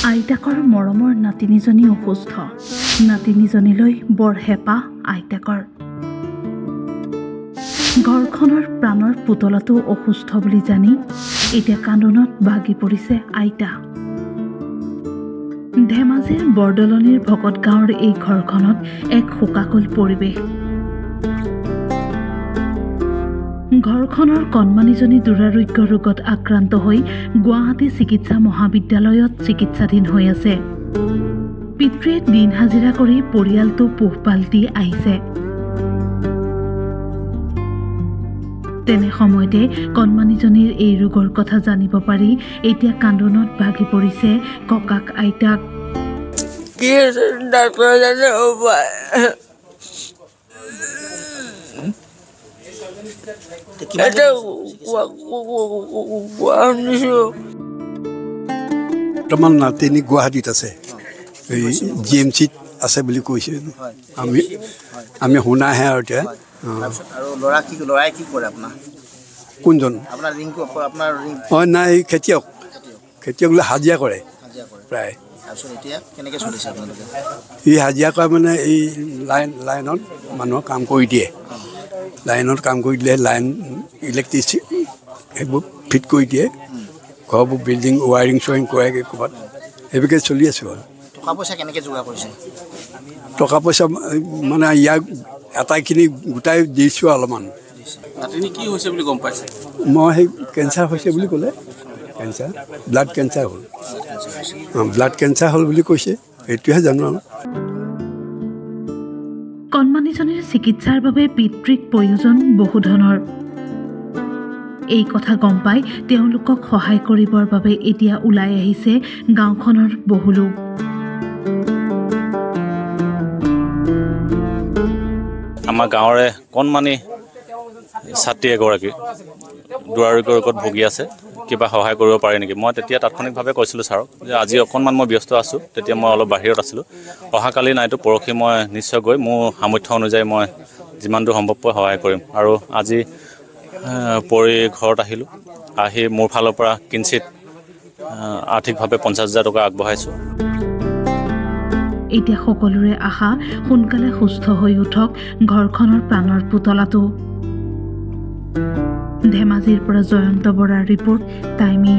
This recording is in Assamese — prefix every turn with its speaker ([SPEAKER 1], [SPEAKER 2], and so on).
[SPEAKER 1] আইতাকৰ মৰমৰ নাতিনীজনী অসুস্থ। নাতিনীজনীলৈ বৰ হেঁপাহ আইতাকৰ। ঘৰখনৰ প্ৰাণৰ পুতলাটো অসুস্থ বুলি জানি এতিয়া কান্দোনত ভাগি পৰিছে আইতা। ধেমাজিৰ বৰদলনিৰ ভকত গাঁৱৰ এই ঘৰখনত এক শোকাকুল পৰিৱেশ। ঘৰখনৰ কণমানিজনী দুৰাৰোগ্য ৰোগত আক্ৰান্ত হৈ গুৱাহাটী চিকিৎসা মহাবিদ্যালয়ত চিকিৎসাধীন হৈ আছে। পিতৃয়ে দিন হাজিৰা কৰি পৰিয়ালটো পোহপাল দি আহিছে। তেনে সময়তে কণমানিজনীৰ এই ৰোগৰ কথা জানিব পাৰি এতিয়া কান্দোনত ভাগি পৰিছে ককাক আইতাক।
[SPEAKER 2] বৰ্তমান নাতিনী গুৱাহাটীত আছে, এই GMCত আছে বুলি কৈছে। আমি শুনাহে আৰু এতিয়া। কোনজন? অঁ নাই, খেতিয়ক হাজিৰা কৰে প্ৰায়। সি হাজিৰা কৰে মানে এই লাইনত মানুহক কাম কৰি দিয়ে। লাইনত কাম কৰি দিলে লাইন ইলেক্ট্ৰিচিটি সেইবোৰ ফিট কৰি দিয়ে। ঘৰবোৰ বিল্ডিং ৱায়াৰিং চোৱাৰিং কৰেগৈ ক'ৰবাত, সেইভাগে চলি আছোঁ আৰু।
[SPEAKER 3] টকা পইচা কেনেকৈ যোগাৰ কৰিছে?
[SPEAKER 2] টকা পইচা মানে ইয়াক আটাইখিনি গোটাই দিছোঁ অলপমান।
[SPEAKER 3] নাতিনী কি হৈছে বুলি গম পাইছে?
[SPEAKER 2] মই সেই কেঞ্চাৰ হৈছে বুলি ক'লে, কেঞ্চাৰ ব্লাড কেঞ্চাৰ হ'ল। ব্লাড কেঞ্চাৰ হ'ল বুলি কৈছে, সেইটোহে জানো আৰু।
[SPEAKER 1] কণমানিজনীৰ চিকিৎসাৰ বাবে পিতৃক প্ৰয়োজন বহু ধনৰ। এই কথা গম পাই তেওঁলোকক সহায় কৰিবৰ বাবে এতিয়া ওলাই আহিছে গাঁওখনৰ বহু লোক।
[SPEAKER 4] আমাৰ গাঁৱৰে কণমানি ছাত্ৰী এগৰাকী দুৰাৰোগ্য ৰোগত ভুগি আছে, কিবা সহায় কৰিব পাৰে নেকি? মই তেতিয়া তাৎক্ষণিকভাৱে কৈছিলোঁ ছাৰক যে আজি অকণমান মই ব্যস্ত আছোঁ। তেতিয়া মই অলপ বাহিৰত আছিলোঁ। অহাকালি নাইতো পৰহি মই নিশ্চয় গৈ মোৰ সামৰ্থ্য অনুযায়ী মই যিমান দূৰ সম্ভৱ সহায় কৰিম। আৰু আজি পৰি ঘৰত আহিলোঁ। আহি মোৰ ফালৰ পৰা কিঞ্চিত আৰ্থিকভাৱে 50,000 টকা আগবঢ়াইছোঁ।
[SPEAKER 1] এতিয়া সকলোৰে আশা সোনকালে সুস্থ হৈ উঠক ঘৰখনৰ প্ৰাণৰ পুতলাটো। ধেমাজিৰ পৰা জয়ন্ত বৰাৰ ৰিপৰ্ট, টাইমি।